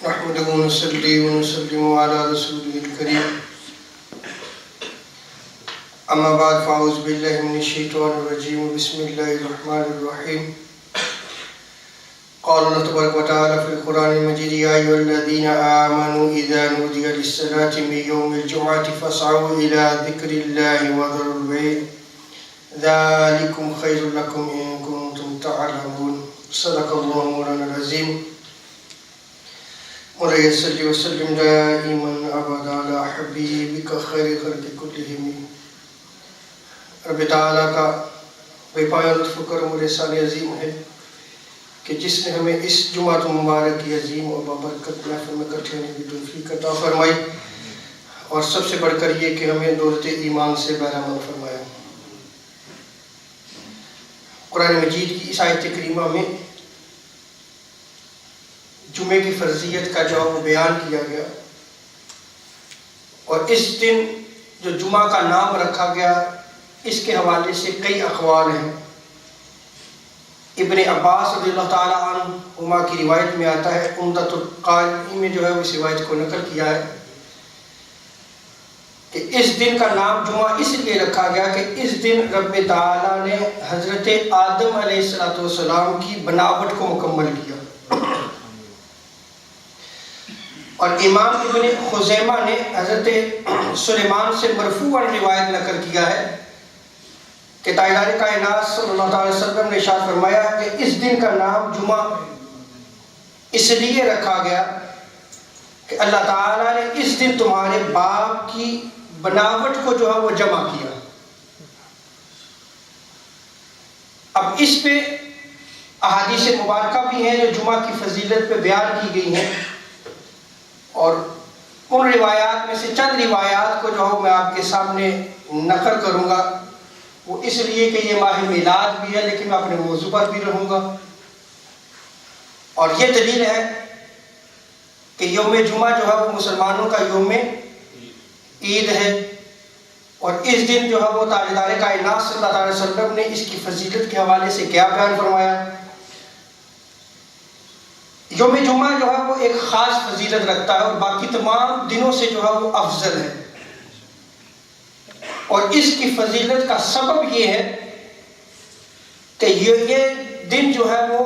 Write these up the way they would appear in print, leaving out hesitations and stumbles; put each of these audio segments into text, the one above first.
نحمده ونصلي ونسلم على رسوله الكريم أما بعد فأعوذ بالله من الشيطان الرجيم بسم الله الرحمن الرحيم قال الله تبارك وتعالى في القرآن المجيد يا أيها الذين آمنوا إذا نودي للصلاة من يوم الجمعة فاسعوا إلى ذكر الله وذروا البيع ذلكم خير لكم إن كنتم تعلمون صدق الله مولانا العظيم مولاي صل وسلم دائما أبدا على حبيبك خير خلق كلهم رب تعالیٰ کا بے پایا لطف و کرم اور احسان عظیم ہے کہ جس نے ہمیں اس جمعۃ مبارک کی عظیم و بابرکت محفل میں اکٹھے ہونے کی توفیق عطا فرمائی اور سب سے بڑھ کر یہ کہ ہمیں دولت ایمان سے بہرہمند فرمایا۔ قرآن مجید کی اس آیت کریمہ میں جمعے کی فرضیت کا جو بیان کیا گیا اور اس دن جو جمعہ کا نام رکھا گیا اس کے حوالے سے کئی اقوال ہیں۔ ابن عباس رضی اللہ تعالیٰ عنہما کی روایت میں آتا ہے، عمدۃ القاری میں جو ہے اس روایت کو نقل کیا ہے کہ اس دن کا نام جمعہ اس لیے رکھا گیا کہ اس دن رب تعالیٰ نے حضرت آدم علیہ السلام کی بناوٹ کو مکمل کیا۔ اور امام ابن خزیمہ نے حضرت سلیمان سے مرفوعاً روایت نقل کیا ہے کہ تاجدار کائنات صلی اللہ علیہ وسلم نے ارشاد فرمایا کہ اس دن کا نام جمعہ اس لیے رکھا گیا کہ اللہ تعالیٰ نے اس دن تمہارے باپ کی بناوٹ کو جو ہے وہ جمع کیا۔ اب اس پہ احادیث مبارکہ بھی ہیں جو جمعہ کی فضیلت پہ بیان کی گئی ہیں، اور ان روایات میں سے چند روایات کو جو ہے میں آپ کے سامنے نقل کروں گا، وہ اس لیے کہ یہ ماہ میلاد بھی ہے لیکن میں اپنے موضوع پر بھی رہوں گا۔ اور یہ دلیل ہے کہ یوم جمعہ جو ہے وہ مسلمانوں کا یوم عید ہے، اور اس دن جو ہے وہ تاجدار کائنات صلی اللہ علیہ وسلم نے اس کی فضیلت کے حوالے سے کیا بیان فرمایا۔ یوم جمعہ جو ہے وہ ایک خاص فضیلت رکھتا ہے اور باقی تمام دنوں سے جو ہے وہ افضل ہے، اور اس کی فضیلت کا سبب یہ ہے کہ یہ دن جو ہے وہ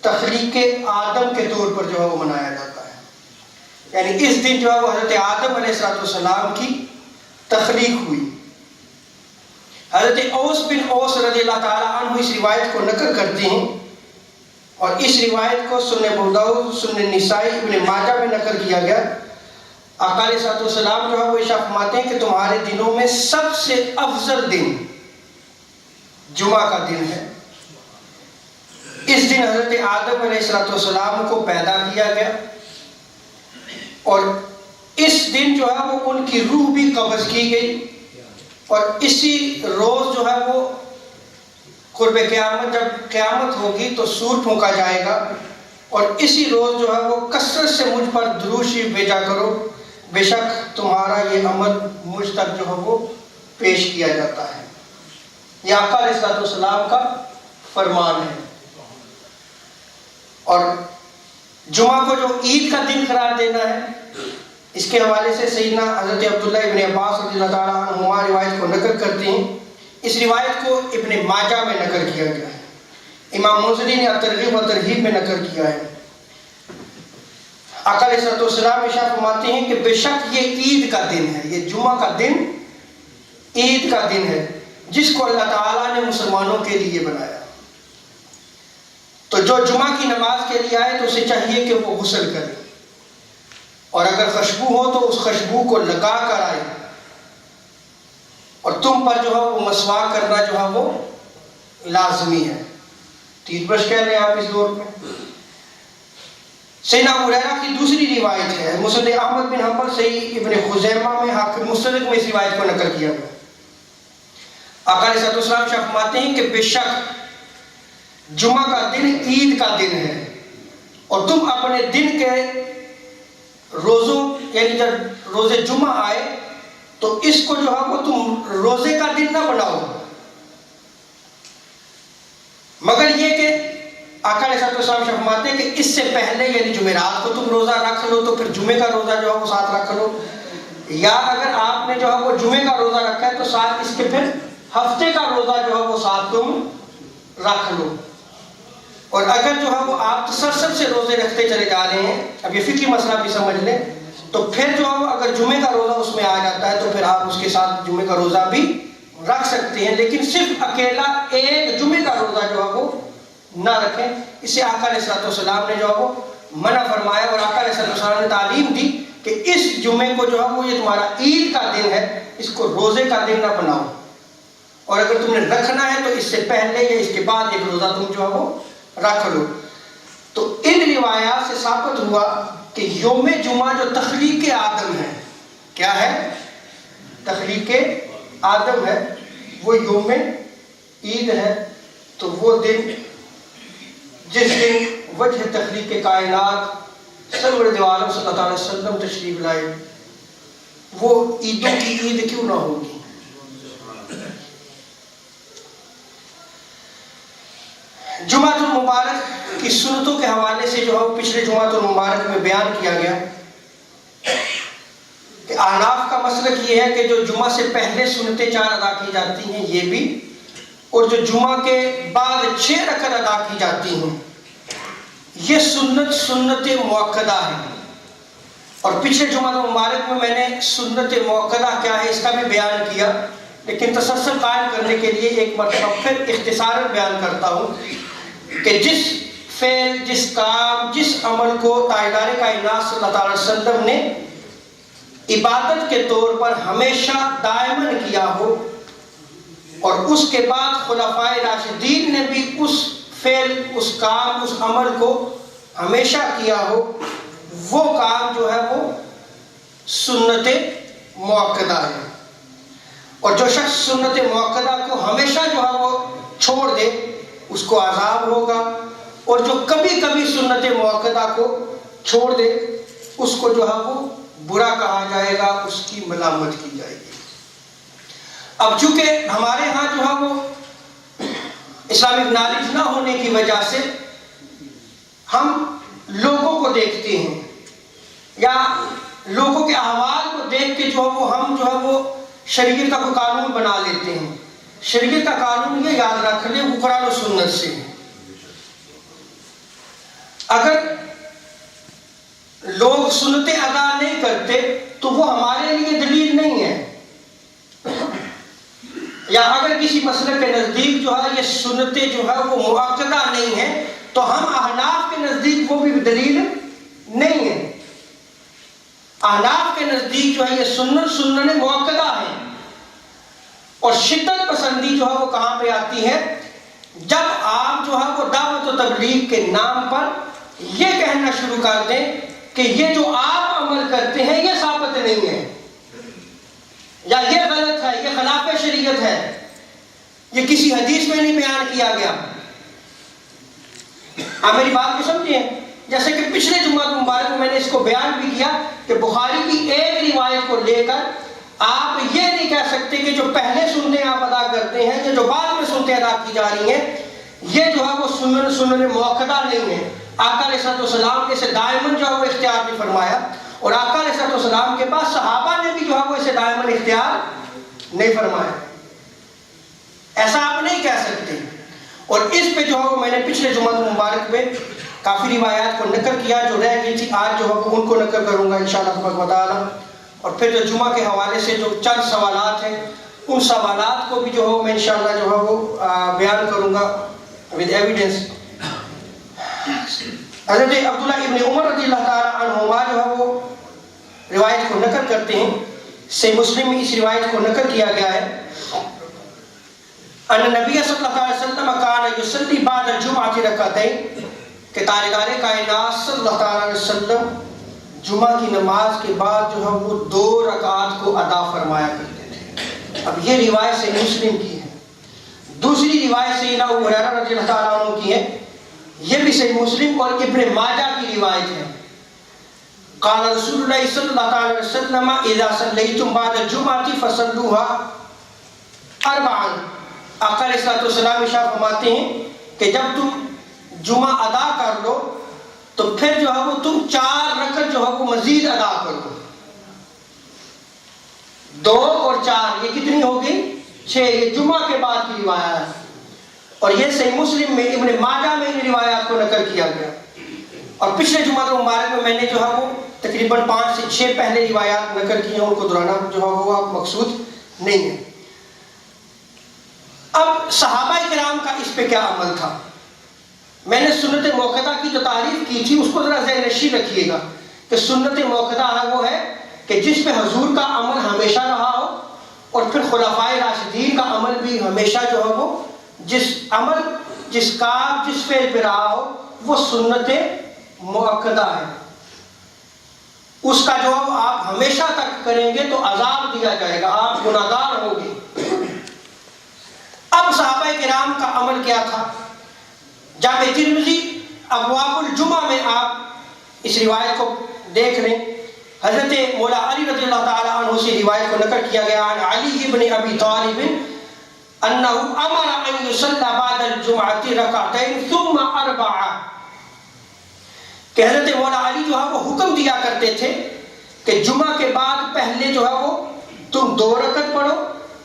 تخلیق آدم کے طور پر جو ہے وہ منایا جاتا ہے، یعنی اس دن جو ہے وہ حضرت آدم علیہ السلام کی تخلیق ہوئی۔ حضرت اوس بن اوس رضی اللہ تعالیٰ عنہ اس روایت کو نقل کرتے ہیں، اور اس روایت کو سنن ابو داؤد، سنن نسائی، ابن ماجہ میں نقل کیا گیا۔ آقا علیہ السلام جو ہے وہ ارشاد فرماتے ہیں کہ تمہارے دنوں میں سب سے افضل دن جمعہ کا دن ہے۔ اس دن حضرت آدم علیہ السلام کو پیدا کیا گیا، اور اس دن جو ہے وہ ان کی روح بھی قبض کی گئی، اور اسی روز جو ہے وہ قرب قیامت، جب قیامت ہوگی تو سور پھونکا جائے گا، اور اسی روز جو ہے وہ کثرت سے مجھ پر درود شریف بھیجا کرو، بے شک تمہارا یہ عمل مجھ تک جو ہے وہ پیش کیا جاتا ہے۔ یہ آقا علیہ السلام کا فرمان ہے۔ اور جمعہ کو جو عید کا دن قرار دینا ہے، اس کے حوالے سے سیدنا حضرت عبداللہ ابن عباس رضی اللہ تعالیٰ عنہما روایت کو نقل کرتے ہیں۔ اس روایت کو ابن ماجہ میں نقل کیا گیا ہے، امام منذری نے ترغیب و ترہیب میں نقل کیا ہے۔ آقا علیہ السلام ارشاد فرماتے ہیں کہ بے شک یہ عید کا دن ہے، یہ جمعہ کا دن عید کا دن ہے جس کو اللہ تعالیٰ نے مسلمانوں کے لیے بنایا۔ تو جو جمعہ کی نماز کے لیے آئے تو اسے چاہیے کہ وہ غسل کرے، اور اگر خوشبو ہو تو اس خوشبو کو لگا کر آئے، اور تم پر جو ہے وہ مسواک کرنا جو ہے وہ لازمی ہے، ٹوتھ برش کہہ لیں آپ اس دور میں۔ سیدنا ابو ہریرہ کی دوسری روایت ہے، مسند احمد بن حنبل صحیح ابن خزیمہ میں، حاکم مستدرک میں اس روایت کو نقل کیا گیا۔ آقا علیہ السلام فرماتے ہیں کہ بے شک جمعہ کا دن عید کا دن ہے، اور تم اپنے دن کے روزوں، یعنی جب روز جمعہ آئے تو اس کو جو ہے وہ تم روزے کا دن نہ بناؤ، مگر یہ کہ آقا علیہ السلام فرماتے ہیں کہ اس سے پہلے یعنی جمعرات کو تم روزہ رکھ لو تو پھر جمعے کا روزہ جو ہے وہ ساتھ رکھ لو، یا اگر آپ نے جو ہے وہ جمعے کا روزہ رکھا ہے تو ساتھ اس کے پھر ہفتے کا روزہ جو ہے وہ ساتھ تم رکھ لو۔ اور اگر جو ہے وہ آپ تسلسل سے روزے رکھتے چلے جا رہے ہیں، اب یہ فقہی مسئلہ بھی سمجھ لیں، تو پھر جو ہے وہ اگر جمعے کا روزہ اس میں آ جاتا ہے تو پھر آپ اس کے ساتھ جمعے کا روزہ بھی رکھ سکتے ہیں، لیکن صرف اکیلا ایک جمعے کا روزہ جو ہے وہ نہ رکھیں۔ اسے آقا علیہ السلام نے جو ہے وہ منع فرمایا، اور آقا علیہ السلام نے تعلیم دی کہ اس جمعے کو جو ہے وہ یہ تمہارا عید کا دن ہے، اس کو روزے کا دن نہ بناؤ، اور اگر تم نے رکھنا ہے تو اس سے پہلے یا اس کے بعد ایک روزہ تم جو ہے وہ رکھ لو۔ تو ان روایات سے ثابت ہوا کہ یوم جمعہ جو تخلیق آدم ہے، کیا ہے؟ تخلیق آدم ہے، وہ یوم عید ہے۔ تو وہ دن جس دن وجہ تخلیق کائنات سرور عالم صلی اللہ علیہ وسلم تشریف لائے، وہ عیدوں کی عید کیوں نہ ہوگی؟ جمعۃ المبارک کی سنتوں کے حوالے سے جو ہے پچھلے جمعۃ المبارک میں بیان کیا گیا کہ احناف کا مسلک یہ ہے کہ جو جمعہ سے پہلے سنتیں 4 ادا کی جاتی ہیں یہ بھی، اور جو جمعہ کے بعد 6 رکعت ادا کی جاتی ہیں یہ سنت مؤکدہ ہے۔ اور پچھلے جمعہ مبارک میں نے سنت مؤکدہ کیا ہے اس کا بھی بیان کیا، لیکن تسلسل قائم کرنے کے لیے ایک مرتبہ پھر اختصاراً بیان کرتا ہوں کہ جس فعل، جس کام، جس عمل کو تاجدار کائنات صلی اللہ علیہ وسلم نے عبادت کے طور پر ہمیشہ دائماً کیا ہو، اور اس کے بعد خلفائے راشدین نے بھی اس فعل، اس کام، اس عمل کو ہمیشہ کیا ہو، وہ کام جو ہے وہ سنت مؤکدہ ہے۔ اور جو شخص سنت مؤکدہ کو ہمیشہ جو ہے وہ چھوڑ دے اس کو عذاب ہوگا، اور جو کبھی کبھی سنت مؤکدہ کو چھوڑ دے اس کو جو ہے وہ برا کہا جائے گا، اس کی ملامت کی جائے گی۔ اب چونکہ ہمارے ہاں جو ہے وہ اسلامک نالج نہ ہونے کی وجہ سے ہم لوگوں کو دیکھتے ہیں یا لوگوں کے احوال کو دیکھ کے جو ہے وہ ہم جو ہے وہ شریعت کا کوئی قانون بنا لیتے ہیں۔ شریعت کا قانون یہ یاد رکھ لیں وہ قرآن و سنت سے ہے۔ اگر لوگ سنتیں ادا نہیں کرتے تو وہ ہمارے لیے دلیل نہیں ہے، یا اگر کسی مسئلے کے نزدیک جو ہے یہ سنتیں جو ہے وہ مؤکدہ نہیں ہیں تو ہم احناف کے نزدیک وہ بھی دلیل نہیں ہے۔ احناف کے نزدیک جو ہے یہ سنن مؤکدہ ہے، اور شدت پسندی جو ہے وہ کہاں پہ آتی ہے؟ جب آپ جو ہے وہ دعوت و تبلیغ کے نام پر یہ کہنا شروع کر دیں کہ یہ جو آپ عمل کرتے ہیں یہ ثابت نہیں ہے، یا یہ غلط ہے، یہ خلاف شریعت ہے، یہ کسی حدیث میں نہیں بیان کیا گیا۔ آپ میری بات کو سمجھیں، جیسے کہ پچھلے جمعہ مبارک میں نے اس کو بیان بھی کیا کہ بخاری کی ایک روایت کو لے کر آپ یہ نہیں کہہ سکتے کہ جو پہلے سنتیں آپ ادا کرتے ہیں یا جو بعد میں سنتیں ادا کی جا رہی ہیں یہ جو ہے وہ سنن مؤکدہ نہیں ہے۔ آقا علیہ السلام نے اسے دائماً جو ہے وہ اختیار بھی فرمایا، اور آقا علیہ السلام کے بعد صحابہ نے بھی جو ہے وہ اسے دائماً اختیار نہیں فرمایا۔ ایسا آپ نہیں کہہ سکتے۔ اور اس پہ جو ہے وہ میں نے پچھلے جمعہ مبارک میں کافی روایات کو نقل کیا جو رہ گئی تھی، آج جو ہے ان کو نقل کروں گا انشاءاللہ تعالی، اور پھر جو جمعہ کے حوالے سے جو چند سوالات ہیں ان سوالات کو بھی جو ہے میں انشاءاللہ جو ہے وہ بیان کروں گا with evidence۔ حضرت عبداللہ ابن عمر رضی اللہ تعالی عنہما جو ہے وہ روایت کو نقل کرتے ہیں، صحیح مسلم میں اس روایت کو نقل کیا گیا ہے، ان نبی صلی اللہ علیہ وسلم کان یصلی بعد الجمعۃ رکعتین، کہ تاجدار کائنات صلی اللہ علیہ وسلم جمعہ کی نماز کے بعد جو ہے وہ 2 رکعات کو ادا فرمایا کرتے تھے۔ اب یہ روایت صحیح مسلم کی ہے۔ دوسری روایت سیدنا ابو ہریرہ رضی اللہ تعالیٰ عنہ کی ہے، یہ بھی صحیح مسلم اور ابن ماجہ کی روایت ہے۔ قال رسول اللہ صلی اللہ علیہ وسلم اذا صلیتم بعد الجمعۃ فصلوها 4۔ آقا علیہ السلام ارشاد فرماتے ہیں کہ جب تم جمعہ ادا کر لو تو پھر جو ہے وہ تم 4 رکعت جو ہے وہ مزید ادا کرو. 2 اور 4 یہ کتنی ہوگی؟ 6. یہ جمعہ کے بعد کی روایات ہے اور یہ صحیح مسلم میں ابن ماجہ میں ان روایات کو نقل کیا گیا. اور پچھلے جمعہ مبارک میں میں نے جو ہے وہ تقریباً 5 سے 6 پہلے روایات نقل کی ہیں، ان کو دہرانا جو ہے وہ مقصود نہیں ہے. اب صحابہ کرام کا اس پہ کیا عمل تھا؟ میں نے سنت موقدہ کی جو تعریف کی تھی اس کو ذرا ذہن نشین رکھیے گا کہ سنت موقدہ وہ ہے کہ جس پہ حضور کا عمل ہمیشہ رہا ہو اور پھر خلفائے راشدین کا عمل بھی ہمیشہ جو ہے وہ جس عمل جس کام جس فعل پہ رہا ہو وہ سنت موقدہ ہے. اس کا جو آپ ہمیشہ تک کریں گے تو عذاب دیا جائے گا، آپ گناہگار ہوں گے. اب صحابہ کرام کا عمل کیا تھا؟ جامع ترمذی ابواب الجمعہ میں آپ اس روایت کو دیکھ لیں. حضرت مولا علی رضی اللہ تعالی عنہ سے روایت کو نقل کیا گیا عن علی بن ابی طالب انہ امر ان یصلی بعد الجمعۃ رکعتین ثم 4 کہ حضرت مولا علی جو ہے وہ حکم دیا کرتے تھے کہ جمعہ کے بعد پہلے جو ہے وہ تم 2 رکعت پڑھو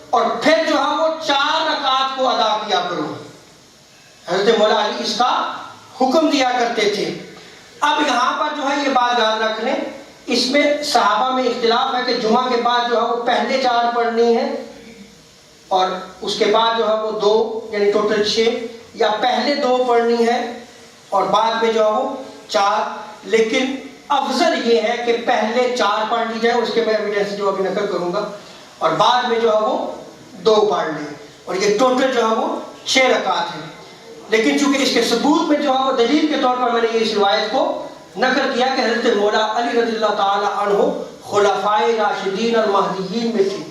اور پھر جو ہے وہ 4 رکعات کو ادا کیا کرو. حضرت مولا علی اس کا حکم دیا کرتے تھے. اب یہاں پر جو ہے یہ بات یاد رکھ لیں، اس میں صحابہ میں اختلاف ہے کہ جمعہ کے بعد جو ہے وہ پہلے 4 پڑھنی ہے اور اس کے بعد جو ہے وہ 2 یعنی ٹوٹل 6، یا پہلے 2 پڑھنی ہے اور بعد میں جو ہے وہ 4. لیکن افضل یہ ہے کہ پہلے 4 پڑھ لی جائے، اس کے میں ایویڈنس جو ابھی نقل کروں گا، اور بعد میں جو ہے وہ 2 پڑھ لیں اور یہ ٹوٹل جو ہے وہ 6 رکعات ہیں. لیکن چونکہ اس کے ثبوت میں جو ہے وہ دلیل کے طور پر میں نے اس روایت کو نقل کیا کہ حضرت مولا علی رضی اللہ تعالی عنہ خلفائے راشدین اور مہدیین میں تھے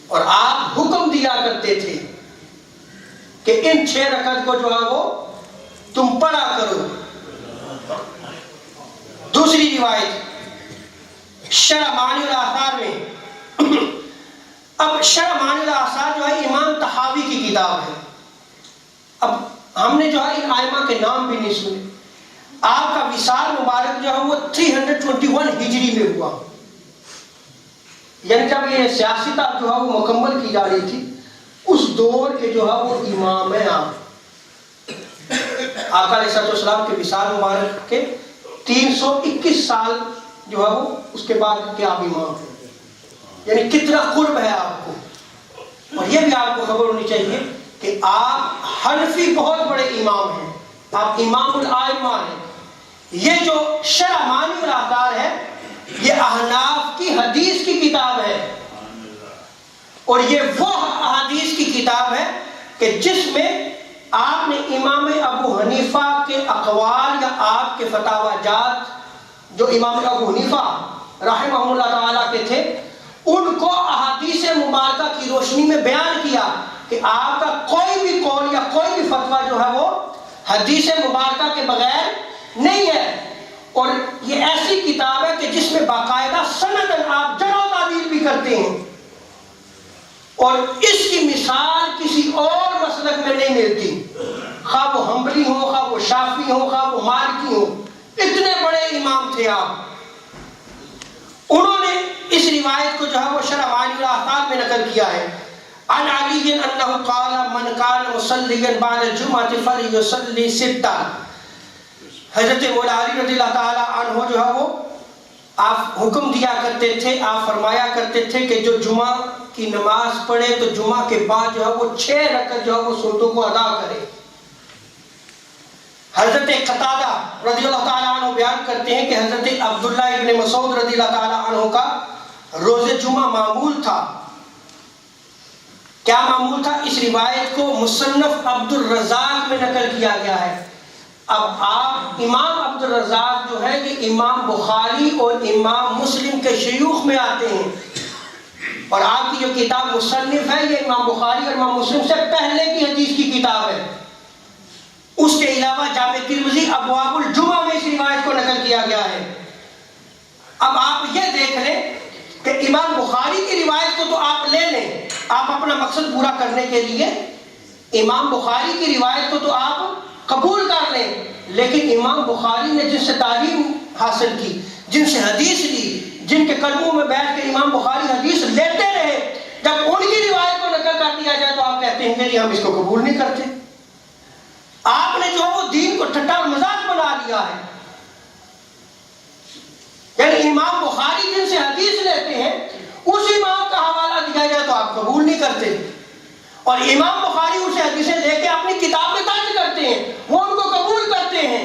اور آپ حکم دیا کرتے تھے کہ ان 6 رکعت کو جو ہے وہ تم پڑھا کرو. دوسری روایت شرح معانی الاثار میں، اب شرح معانی الاثار جو ہے امام طحاوی کی کتاب ہے. اب ہم نے جو ہے ان ائمہ کے نام بھی نہیں سنے. آپ کا وصال مبارک جو ہے وہ 321 ہجری میں ہوا، یعنی جب یہ سیاست جو ہے وہ مکمل کی جا رہی تھی اس دور کے جو ہے وہ امام ہیں. آقا علیہ السلام کے وصال مبارک کے 321 سال جو ہے وہ اس کے بعد کے آپ امام ہیں، یعنی کتنا قرب ہے آپ کو. اور یہ بھی آپ کو خبر ہونی چاہیے کہ آپ حنفی بہت بڑے امام ہیں، آپ امام الائمہ ہیں. یہ جو شرح معانی الاثار ہے یہ احناف کی حدیث کی کتاب ہے اور یہ وہ احادیث کی کتاب ہے کہ جس میں آپ نے امام ابو حنیفہ کے اقوال یا آپ کے فتاوی جات جو امام ابو حنیفہ رحمہ اللہ تعالیٰ کے تھے ان کو احادیث مبارکہ کی روشنی میں بیان کیا کہ آپ کا کوئی بھی قول یا کوئی بھی فتویٰ جو ہے وہ حدیث مبارکہ کے بغیر نہیں ہے. اور یہ ایسی کتاب ہے کہ جس میں باقاعدہ سندن آپ جرح و تعدیل بھی کرتے ہیں اور اس کی مثال کسی اور مسلک میں نہیں ملتی، خواہ وہ حنبلی ہو، خواہ وہ شافعی ہو، خواہ وہ مالکی ہو. اتنے بڑے امام تھے آپ. انہوں نے اس روایت کو جو ہے وہ شرح معانی الاثار میں نقل کیا ہے. عن علی انہ قال من کان مصلیا بعد الجمعۃ فلیصلی 6. حضرت مولا علی رضی اللہ تعالی عنہ جو ہے وہ آپ حکم دیا کرتے تھے، آپ فرمایا کرتے تھے کہ جو جمعہ کی نماز پڑھے تو جمعہ کے بعد جو ہے وہ 6 رکعت جو ہے وہ سنتوں کو ادا کرے. حضرت قتادہ رضی اللہ تعالی عنہ بیان کرتے ہیں کہ حضرت عبداللہ ابن مسعود رضی اللہ تعالی عنہ کا روز جمعہ معمول تھا. کیا معمول تھا؟ اس روایت کو مصنف عبد الرزاق میں نقل کیا گیا ہے. اب آپ امام عبد الرزاق جو ہے یہ امام بخاری اور امام مسلم کے شیوخ میں آتے ہیں اور آپ کی جو کتاب مصنف ہے یہ امام بخاری اور امام مسلم سے پہلے کی حدیث کی کتاب ہے. اس کے علاوہ جامع ترمذی ابواب الجمعہ میں اس روایت کو نقل کیا گیا ہے. اب آپ یہ دیکھ لیں کہ امام بخاری کی روایت کو تو آپ لے لیں، آپ اپنا مقصد پورا کرنے کے لیے امام بخاری کی روایت کو تو آپ قبول کر لیں، لیکن امام بخاری نے جن سے تعلیم حاصل کی، جن سے حدیث لی، جن کے قدموں میں بیٹھ کے امام بخاری حدیث لیتے رہے، جب ان کی روایت کو نقل کر دیا جائے تو آپ کہتے ہیں کہ ہم اس کو قبول نہیں کرتے۔ آپ نے جو وہ دین کو ٹھٹا اور مذاق بنا لیا ہے۔ یعنی امام بخاری جن سے حدیث لیتے ہیں اس امام کا حوالہ دیا جائے تو آپ قبول نہیں کرتے، اور امام بخاری اسے حدیثیں لے کے اپنی کتاب میں درج کرتے ہیں، وہ ان کو قبول کرتے ہیں۔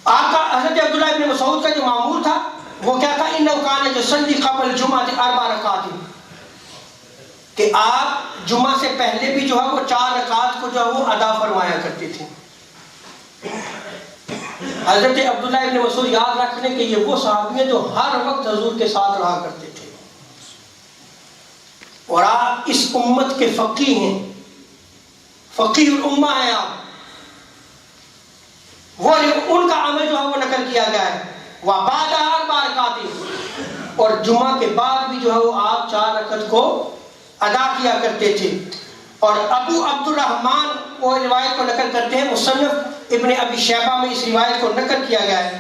آپ کا حضرت عبداللہ ابن مسعود کا جو معمول تھا وہ کیا تھا؟ انه کان یصلی قبل الجمعہ 4 رکعات، کہ آپ جمعہ سے پہلے بھی جو ہے وہ 4 رکعات کو جو ہے وہ ادا فرمایا کرتے تھے۔ حضرت عبداللہ ابن مسعود یاد رکھنے کہ یہ وہ صحابی ہیں جو ہر وقت حضور کے ساتھ رہا کرتے تھے، اور آپ اس امت کے فقیہ ہیں، فقیہ الامہ ہیں آپ۔ وہ ان کا عمل جو ہے وہ نقل کیا گیا ہے، وَبَعْدَ 4 رکعات، اور جمعہ کے بعد بھی جو ہے وہ آپ 4 رکعت کو ادا کیا کرتے تھے۔ اور ابو عبد الرحمن وہ روایت کو نقل کرتے ہیں، مصنف ابن ابی شیبہ میں اس روایت کو نقل کیا گیا ہے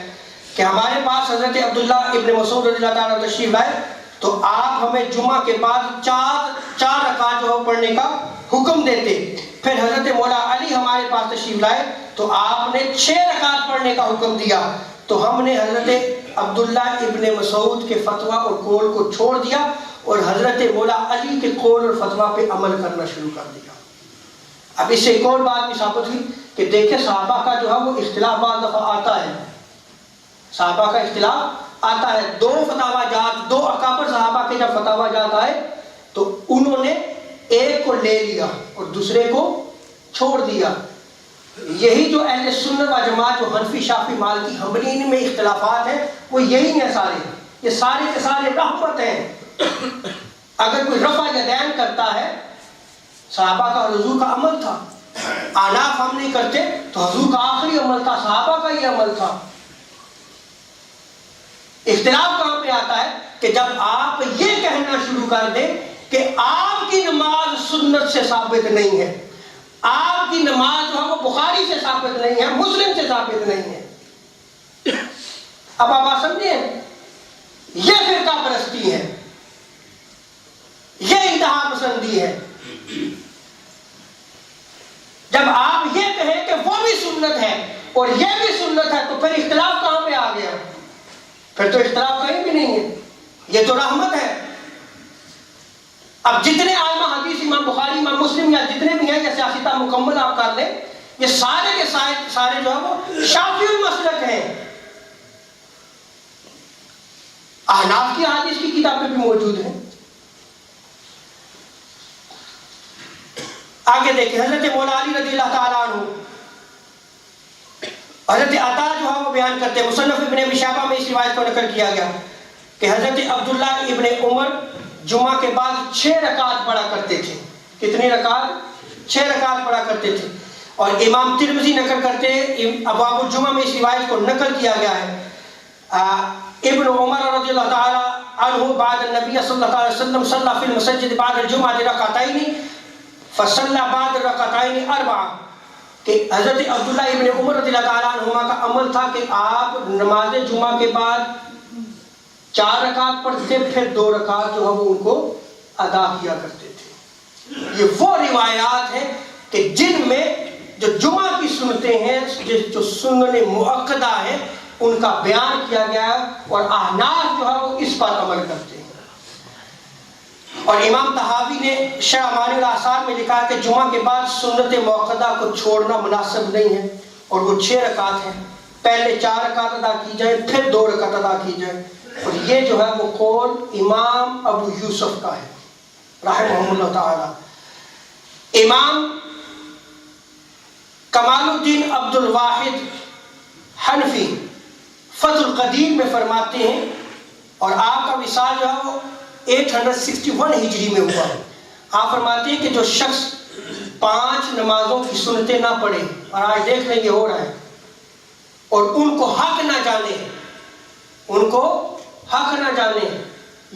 کہ ہمارے پاس حضرت عبداللہ ابن مسعود رضی اللہ تعالیٰ تشریف لائے تو آپ ہمیں جمعہ کے بعد 4 رکعت جو ہے پڑھنے کا حکم دیتے۔ پھر حضرت مولا علی ہمارے پاس تشریف لائے تو آپ نے 6 رکعت پڑھنے کا حکم دیا، تو ہم نے حضرت عبداللہ ابن مسعود کے فتویٰ اور قول کو چھوڑ دیا اور حضرت مولا علی کے قول اور فتویٰ پہ عمل کرنا شروع کر دیا۔ اب اس سے ایک اور بات بھی ثابت ہوئی کہ دیکھیں صحابہ کا جو ہے وہ اختلاف بعض دفعہ آتا ہے، صحابہ کا اختلاف آتا ہے۔ 2 فتاوی جات، 2 اکابر صحابہ کے جب فتاوی جات آئے تو انہوں نے ایک کو لے لیا اور دوسرے کو چھوڑ دیا۔ یہی جو اہل سنت و جماعت جو حنفی، شافعی، مالکی، حنبلی ان میں اختلافات ہیں وہ یہی ہیں سارے، یہ سارے کے سارے رحمت ہیں۔ اگر کوئی رفع یدین کرتا ہے، صحابہ کا حضور کا عمل تھا، آناف ہم نہیں کرتے تو حضور کا آخری عمل تھا، صحابہ کا یہ عمل تھا۔ اختلاف کہاں پہ آتا ہے کہ جب آپ یہ کہنا شروع کر دیں کہ آپ کی نماز سنت سے ثابت نہیں ہے، آپ کی نماز جو ہے وہ بخاری سے ثابت نہیں ہے، مسلم سے ثابت نہیں ہے۔ اب آپ بات سمجھیں، یہ فرقہ پرستی ہے، یہ انتہا پسندی ہے۔ جب آپ یہ کہیں کہ وہ بھی سنت ہے اور یہ بھی سنت ہے تو پھر اختلاف کہاں پہ آ گیا؟ پھر تو اختلاف کہیں بھی نہیں ہے، یہ تو رحمت ہے۔ اب جتنے ائمہ حدیث، امام بخاری، امام مسلم یا جتنے بھی ہیں، یا سیاستہ مکمل آپ کر لیں، یہ سارے کے سارے جو ہے وہ شافعی المسلک ہیں۔ احناف کی حدیث کی کتابیں بھی موجود ہیں۔ آگے دیکھیں، حضرت مولا علی رضی اللہ تعالیٰ عنہ، حضرت عطا جو ہے وہ بیان کرتے ہیں، مصنف ابن ابی شیبہ میں اس روایت کو نقل کیا گیا کہ حضرت عبداللہ ابن عمر جمعہ کے بعد 6 رکعت پڑھا کرتے تھے۔ کتنی رکعت؟ 6 رکعت پڑھا کرتے تھے۔ اور امام ترمذی نقل کرتے ہیں، ابواب الجمعہ میں اس روایت کو نقل کیا گیا ہے، ابن عمر رضی اللہ تعالی عنہ بعد النبی صلی اللہ علیہ وسلم صلی فی المسجد بعد الجمعہ رکعتین فصلی بعد الرکعتین 4، کہ حضرت عبداللہ ابن عمر رضی اللہ تعالیٰ عنہما کا عمل تھا کہ آپ نماز جمعہ کے بعد 4 رکعت پڑھتے، پھر 2 رکعت جو ہے وہ ان کو ادا کیا کرتے تھے۔ یہ وہ روایات ہیں کہ جن میں جو جمعہ کی سنتیں ہیں، جو سنن مؤکدہ ہیں، ان کا بیان کیا گیا ہے، اور احناف جو ہے وہ اس پر عمل کرتے ہیں۔ اور امام طحاوی نے شرح معانی الاثار میں لکھا کہ جمعہ کے بعد سنت مؤکدہ کو چھوڑنا مناسب نہیں ہے، اور وہ 6 رکعت ہیں، پہلے 4 رکعت ادا کی جائے، پھر 2 رکعت ادا کی جائے۔ اور یہ جو ہے وہ قول امام ابو یوسف کا ہے رحمہ اللہ تعالی۔ امام کمال الدین عبد الواحد حنفی فتح القدیر میں فرماتے ہیں، اور آپ کا وصال جو ہے وہ 861 ہجری میں ہوا ہے۔ آپ فرماتے ہیں کہ جو شخص 5 نمازوں کی سنتیں نہ پڑھے، اور آج دیکھ لیں یہ ہو رہا ہے، اور ان کو حق نہ جانے، ان کو حق نہ جانے،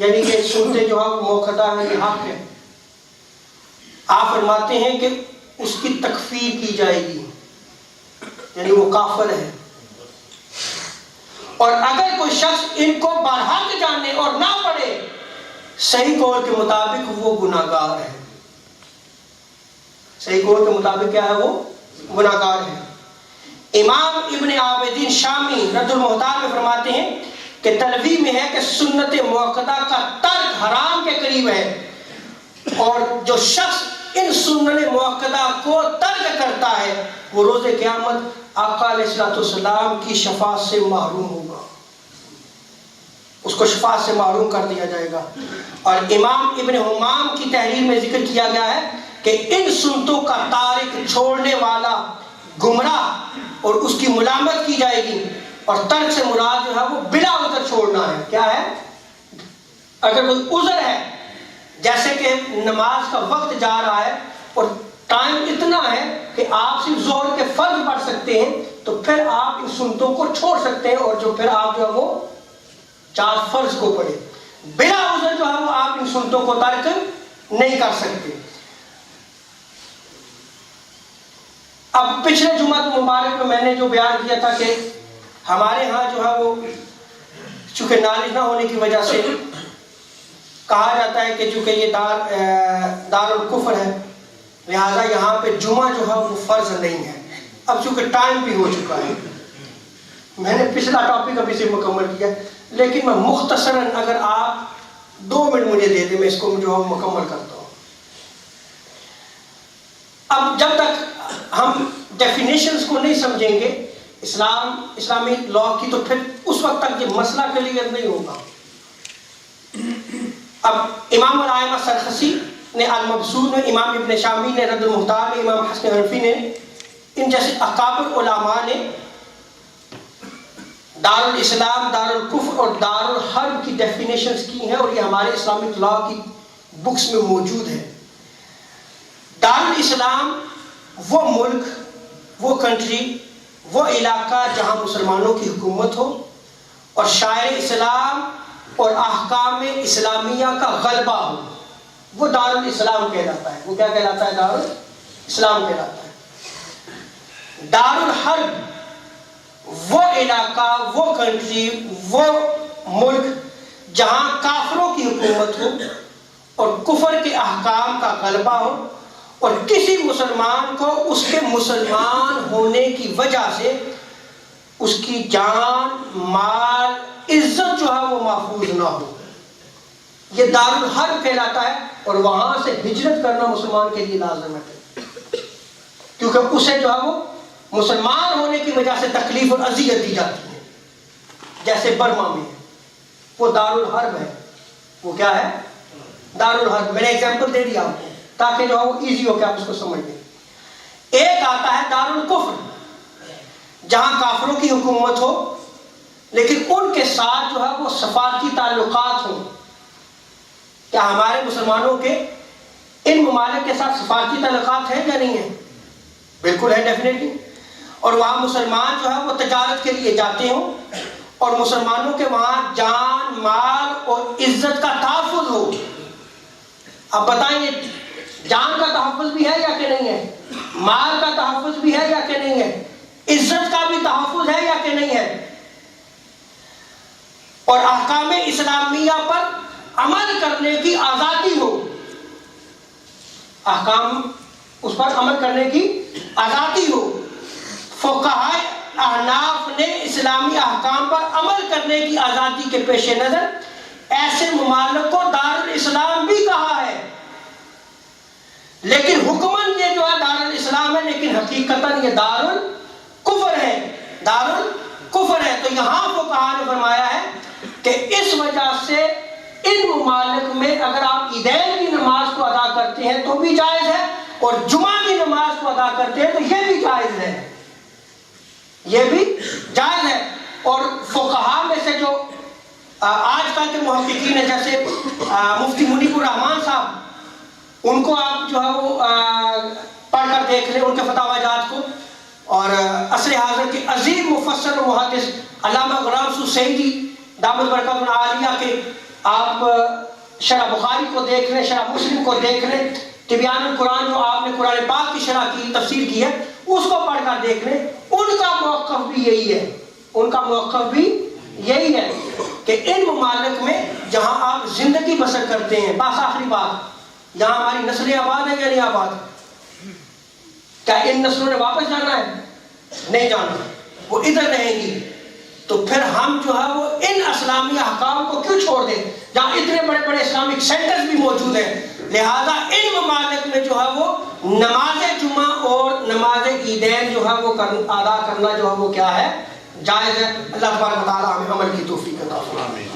یعنی یہ سنتے جو ہے وہ موقع ہے، یہ حق ہے. آپ فرماتے ہیں کہ اس کی تکفیر کی جائے گی، یعنی وہ کافر ہے. اور اگر کوئی شخص ان کو برحق جانے اور نہ پڑھے، صحیح قول کے مطابق وہ گناہگار ہے. صحیح قول کے مطابق کیا ہے؟ وہ گناہگار ہے. امام ابن عابدین شامی رد المحتاج میں فرماتے ہیں کہ تلوی میں ہے کہ سنت موقدہ کا ترک حرام کے قریب ہے، اور جو شخص ان سنن موقدہ کو ترک کرتا ہے وہ روز قیامت آقا علیہ الصلوۃ والسلام کی شفاعت سے محروم ہوگا، اس کو شفاعت سے محروم کر دیا جائے گا. اور امام ابن حمام کی تحریر میں ذکر کیا گیا ہے کہ ان سنتوں کا تارک چھوڑنے والا گمراہ، اور اس کی ملامت کی جائے گی. اور ترک سے مراد جو ہے وہ بلا عذر چھوڑنا ہے. کیا ہے؟ اگر کوئی عذر ہے، جیسے کہ نماز کا وقت جا رہا ہے اور ٹائم اتنا ہے کہ آپ صرف ظہر کے فرض پڑھ سکتے ہیں، تو پھر آپ ان سنتوں کو چھوڑ سکتے ہیں، اور جو پھر آپ جو ہے وہ 4 فرض کو پڑھیں. بلا عذر جو ہے وہ آپ ان سنتوں کو ترک نہیں کر سکتے. اب پچھلے جمعہ مبارک میں میں نے جو بیان کیا تھا کہ ہمارے ہاں جو ہے وہ چونکہ نالج نہ ہونے کی وجہ سے کہا جاتا ہے کہ چونکہ یہ دار الکفر ہے، لہٰذا یہاں پہ جمعہ جو ہے وہ فرض نہیں ہے. اب چونکہ ٹائم بھی ہو چکا ہے، میں نے پچھلا ٹاپک ابھی سے مکمل کیا، لیکن میں مختصراً اگر آپ 2 منٹ مجھے دے دیں، میں اس کو جو ہے مکمل کرتا ہوں. اب جب تک ہم ڈیفینیشنز کو نہیں سمجھیں گے اسلامی لا کی، تو پھر اس وقت تک یہ مسئلہ کلیئر نہیں ہوگا. اب امام الائمہ سرخسی نے المبسوط میں، امام ابن شامی نے رد المحتاج میں، امام حسن حنفی نے، ان جیسے اکابر علماء نے دار الاسلام، دار الکفر اور دار الحرب کی ڈیفینیشنز کی ہیں، اور یہ ہمارے اسلامک لا کی بکس میں موجود ہے. دار الاسلام وہ ملک، وہ کنٹری، وہ علاقہ جہاں مسلمانوں کی حکومت ہو اور شاعر اسلام اور احکام اسلامیہ کا غلبہ ہو، وہ دار الاسلام کہلاتا ہے. وہ کیا کہلاتا ہے؟ دار الاسلام کہلاتا ہے. دار الحرب وہ علاقہ، وہ کنٹری، وہ ملک جہاں کافروں کی حکومت ہو اور کفر کے احکام کا غلبہ ہو، اور کسی مسلمان کو اس کے مسلمان ہونے کی وجہ سے اس کی جان، مال، عزت جو ہے وہ محفوظ نہ ہو. یہ دار الحرب کہلاتا ہے، اور وہاں سے ہجرت کرنا مسلمان کے لیے لازم ہے، کیونکہ اسے جو ہے وہ مسلمان ہونے کی وجہ سے تکلیف اور اذیت دی جاتی ہے. جیسے برما میں وہ دار الحرب ہے. وہ کیا ہے؟ دار الحرب. میں نے ایگزامپل دے دیا آپ کو تاکہ جو ہے وہ ایزی ہو کہ آپ اس کو سمجھ لیں. ایک آتا ہے دار الکفر، جہاں کافروں کی حکومت ہو لیکن ان کے ساتھ جو ہے وہ سفارتی تعلقات ہوں. کیا ہمارے مسلمانوں کے ان ممالک کے ساتھ سفارتی تعلقات ہیں یا نہیں ہیں؟ بالکل ہے، ڈیفینیٹلی. اور وہاں مسلمان جو ہے وہ تجارت کے لیے جاتے ہوں، اور مسلمانوں کے وہاں جان، مال اور عزت کا تحفظ ہو. اب بتائیں، جان کا تحفظ بھی ہے یا کہ نہیں ہے؟ مال کا تحفظ بھی ہے یا کہ نہیں ہے؟ عزت کا بھی تحفظ ہے یا کہ نہیں ہے؟ اور احکام اسلامیہ پر عمل کرنے کی آزادی ہو. احکام اس پر عمل کرنے کی آزادی ہو. فقہائے احناف نے اسلامی احکام پر عمل کرنے کی آزادی کے پیش نظر ایسے ممالک کو دار الاسلام بھی کہا ہے. لیکن حکماً یہ جو ہے دار الاسلام ہے، لیکن حقیقتاً یہ دار الکفر ہے. دار الکفر ہے. تو یہاں فقہاء نے فرمایا ہے کہ اس وجہ سے ان ممالک میں اگر آپ عیدین کی نماز کو ادا کرتے ہیں تو بھی جائز ہے، اور جمعہ کی نماز کو ادا کرتے ہیں تو یہ بھی جائز ہے. یہ بھی جائز ہے. اور فقہاء میں سے جو آج کل کے محققین ہیں، جیسے مفتی منیب الرحمان صاحب، ان کو آپ جو ہے وہ پڑھ کر دیکھ لیں، ان کے فتاوی جات کو. اور عصر حاضر کے عظیم مفسر و محدث علامہ غلام سعیدی دامت برکاتہ العالیہ کے آپ شرح بخاری کو دیکھ لیں، شرح مسلم کو دیکھ لیں، تبیان القرآن جو آپ نے قرآن پاک کی شرح کی تفسیر کی ہے اس کو پڑھ کر دیکھ لیں، ان کا موقف بھی یہی ہے، ان کا موقف بھی یہی ہے کہ ان ممالک میں جہاں آپ زندگی بسر کرتے ہیں، بس آخری بات، یہاں ہماری نسلیں آباد ہیں یا نہیں آباد؟ کیا ان نسلوں نے واپس جانا ہے؟ نہیں جانا، وہ ادھر رہیں گی۔ تو پھر ہم جو ہے وہ ان اسلامی احکام کو کیوں چھوڑ دیں جہاں اتنے بڑے بڑے اسلامک سینٹرز بھی موجود ہیں؟ لہذا ان ممالک میں جو ہے وہ نماز جمعہ اور نماز عیدین جو ہے وہ ادا کرنا جو ہے وہ کیا ہے؟ جائز ہے۔ اللہ تبارک و تعالی ہمیں عمل کی توفیق عطا فرمائے۔